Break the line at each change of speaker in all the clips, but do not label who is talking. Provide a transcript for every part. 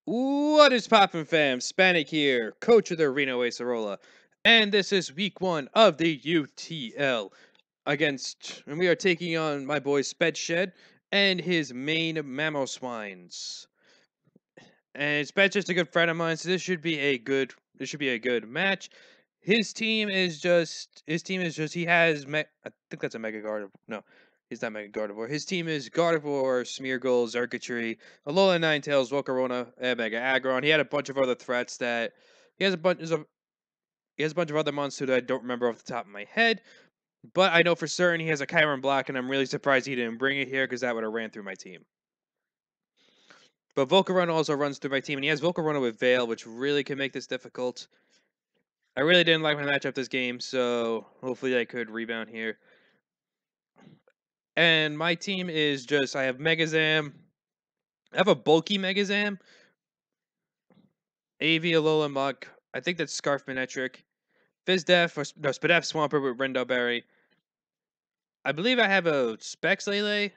What is poppin', fam? Spanik here, coach of the Reno Acerola, and this is week 1 of the UTL and we are taking on my boy Spedshed and his Maine Mamoswines. And Spedshed's a good friend of mine, so this should be a good match. He has I think that's a Mega Gardevoir. No, he's not Mega Gardevoir. His team is Gardevoir, Smeargle, Xurkitree, Alola Ninetales, Volcarona, and Mega Aggron. He had a bunch of other threats that he has a bunch of other monsters that I don't remember off the top of my head. But I know for certain he has a Chiron Black, and I'm really surprised he didn't bring it here because that would have ran through my team. But Volcarona also runs through my team, and he has Volcarona with Veil, which really can make this difficult. I really didn't like my matchup this game, so hopefully I could rebound here. And my team is I have Megazam. I have a bulky Megazam. AV, Alola, Muk. I think that's Scarf Manectric. Spadef Swampert with Rendo Berry. I believe I have a Specs Lele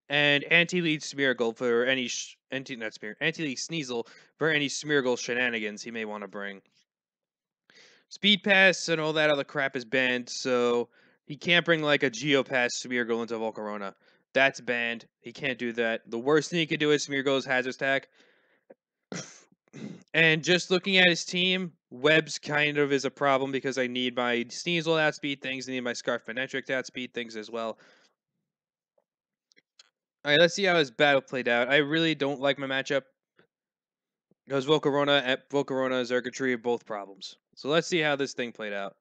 and Anti-Lead Smeargle for any Anti-Lead Sneasel for any Smeargle shenanigans he may want to bring. Speed Pass and all that other crap is banned, so he can't bring like a Geopass Smeargle into Volcarona. That's banned. He can't do that. The worst thing he could do is Smeargle's Hazard Stack. And just looking at his team, Webs kind of is a problem because I need my Sneasel to outspeed things. I need my Scarf Manectric to outspeed things as well. Alright, let's see how his battle played out. I really don't like my matchup because Volcarona, Xurkitree are both problems. So let's see how this thing played out.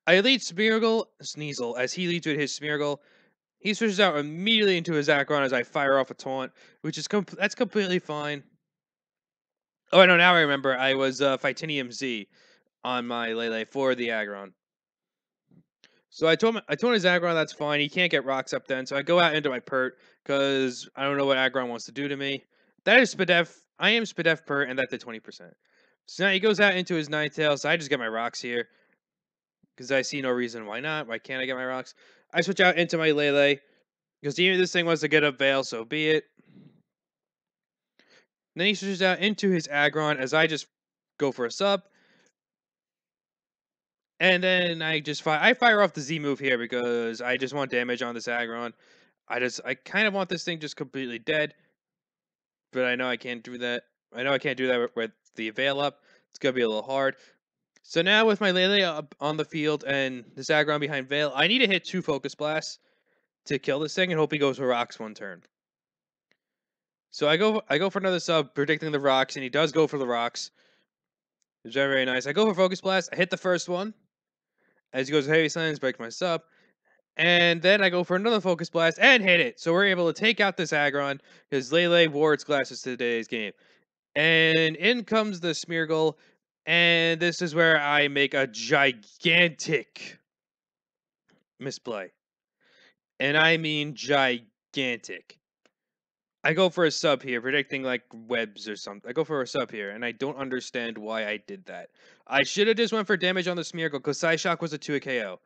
I lead Sneasel, as he leads with his Smeargle. He switches out immediately into his Aggron as I fire off a taunt, which is that's completely fine. Oh, no, now I remember. I was Fightinium Z on my Lele for the Aggron. So I told his Aggron that's fine. He can't get rocks up then. So I go out into my Pert because I don't know what Aggron wants to do to me. That is Spadef. I am Spadef Pert, and that did 20%. So now he goes out into his Ninetales. So I just get my rocks here because I see no reason why not. Why can't I get my rocks? I switch out into my Lele because even if this thing wants to get up Veil, so be it. Then he switches out into his Aggron as I just go for a sub. And then I fire off the Z move here because I just want damage on this Aggron. I kind of want this thing just completely dead. But I know I can't do that. I know I can't do that with the Veil up. It's going to be a little hard. So now with my Lele up on the field and this Aggron behind Veil, I need to hit 2 Focus Blasts to kill this thing and hope he goes for rocks one turn. So I go for another sub, predicting the rocks, and he does go for the rocks. It's very, very nice. I go for Focus Blast. I hit the first one. As he goes Heavy Silence, breaks my sub. And then I go for another Focus Blast and hit it. So we're able to take out this Aggron because Lele wore its glasses to today's game. And in comes the Smeargle. And this is where I make a gigantic misplay. And I mean gigantic. I go for a sub here, predicting like webs or something. I go for a sub here, and I don't understand why I did that. I should have just went for damage on the Smeargle because Psyshock was a 2 KO.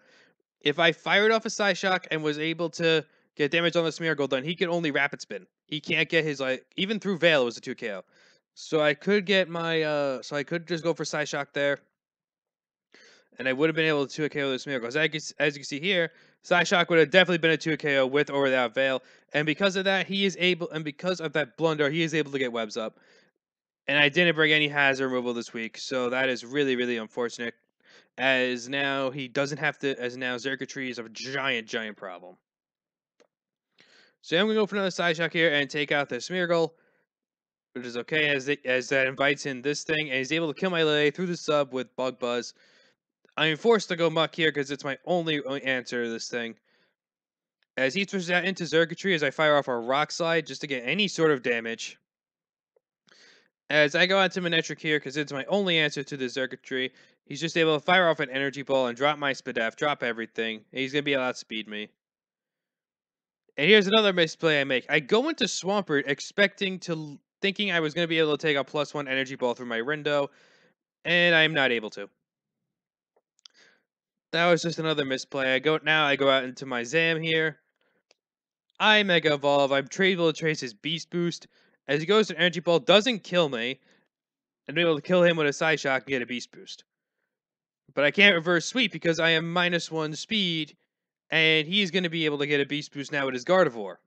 If I fired off a Psyshock and was able to get damage on the Smeargle, then he could only Rapid Spin. He can't get his, even through Veil, it was a 2 KO. So I could get my, so I could just go for Psyshock there. And I would have been able to 2 KO the Smeargle. As you can see here, Psyshock would have definitely been a 2 KO with or without Veil. And because of that, because of that blunder, he is able to get webs up. And I didn't bring any hazard removal this week, so that is really, really unfortunate. As now he doesn't have to, as now Xurkitree is a giant, giant problem. So I'm going to go for another Psyshock here and take out the Smeargle, which is okay as that invites in this thing, and he's able to kill my Lele through the sub with Bug Buzz. I'm forced to go Muck here because it's my only answer to this thing. As he switches out into Xurkitree as I fire off a Rock Slide just to get any sort of damage. As I go out to Manectric here because it's my only answer to the Xurkitree, he's just able to fire off an Energy Ball and drop my Spadef, drop everything. And he's going to be able to outspeed me. And here's another misplay I make. I go into Swampert thinking I was going to be able to take a +1 Energy Ball through my Rendo, and I'm not able to. That was just another misplay. I go out into my Zam here. I Mega Evolve. I'm able to trace his Beast Boost. As he goes to Energy Ball, doesn't kill me, and I'm able to kill him with a Side Shock and get a Beast Boost. But I can't reverse sweep because I am -1 speed, and he's going to be able to get a Beast Boost now with his Gardevoir.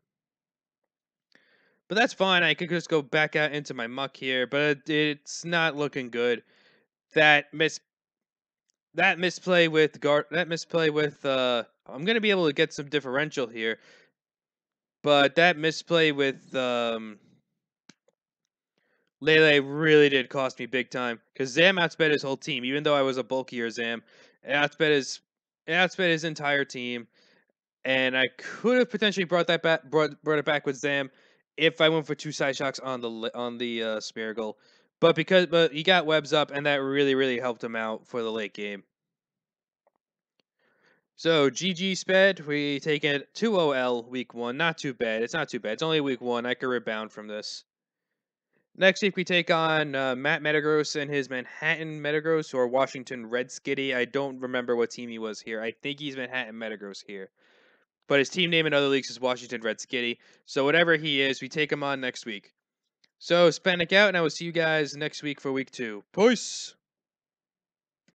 But that's fine. I could just go back out into my muck here, but it's not looking good. That misplay with I'm gonna be able to get some differential here, but that misplay with Lele really did cost me big time because Zam outsped his whole team, even though I was a bulkier Zam. It outsped his entire team, and I could have potentially brought it back with Zam if I went for 2 Side Shocks on the Smeargle. But he got webs up, and that really helped him out for the late game. So GG sped, we take it 2-0L week 1. Not too bad. It's not too bad. It's only week 1. I could rebound from this. Next week we take on Matt Metagross and his Manhattan Metagross, or Washington Red Skitty. I don't remember what team he was here. I think he's Manhattan Metagross here. But his team name in other leagues is Washington Red Skitty. So whatever he is, we take him on next week. So Spanic out, and I will see you guys next week for week 2. Peace!